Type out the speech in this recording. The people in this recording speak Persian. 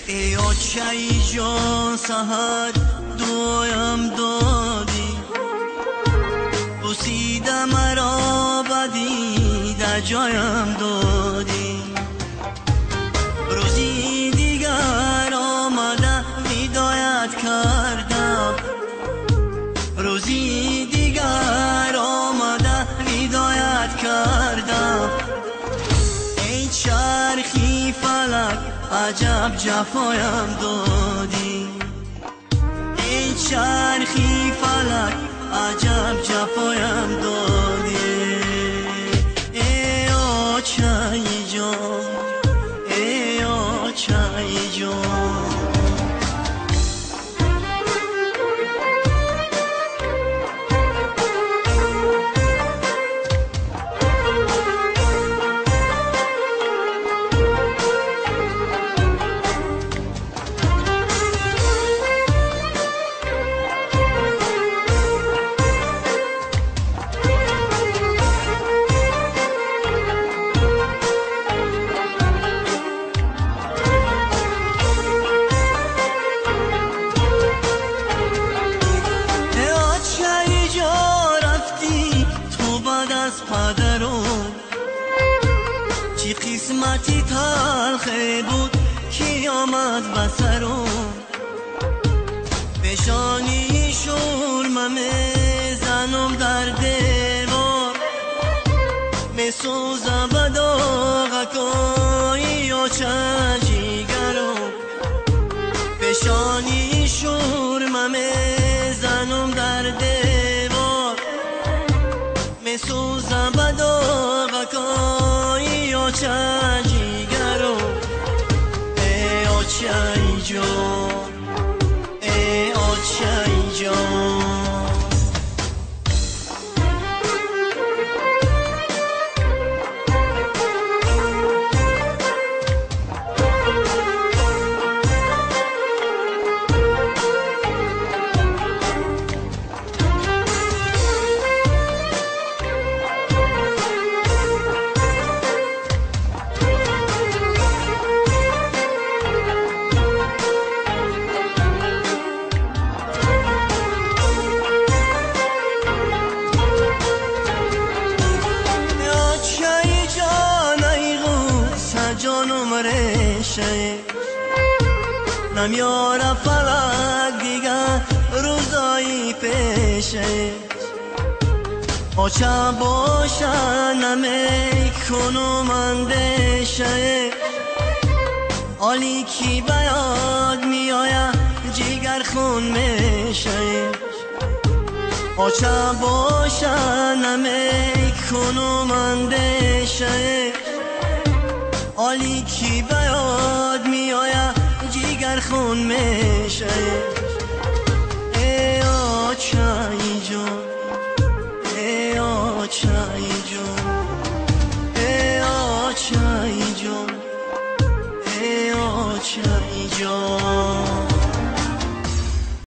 ای آچه‌ای جان سحر دویم دادی، بوسیده مرا بدی در جایم دادی. روزی دیگر آمده هدایت کردم، روزی دیگر آمده هدایت کردم. ای چرخی فلک عجب جفایم دادی، ای چرخی فلک عجب جفایم دادی. ای آچه‌ای جان، ای آچه‌ای جان. چی قسمتی تلخه بود کی آمد بسرم، پیشانی شورمه میزنم در دیوار، میسوزم به داغکای آچه جیگرم. پیشانی شورمه میزنم در دیوار، میسوزم به داغکای آچه جیگرم. ای آچه‌ای جان، ای آچه‌ی جان. جانم ریشه نمیاره فلک دیگر روزایی پیشه، آچه باشه نمیکنم اندیشه. حالی کی به یاد میآید جگر خون میشه، آچه باشه نمیکنم اندیشه. حالی کی به یاد میآید جگر خون میشه. ای آچه‌ای جان، ای آچه‌ی جان، ای آچه‌ی جان، ای آچه‌ی جان.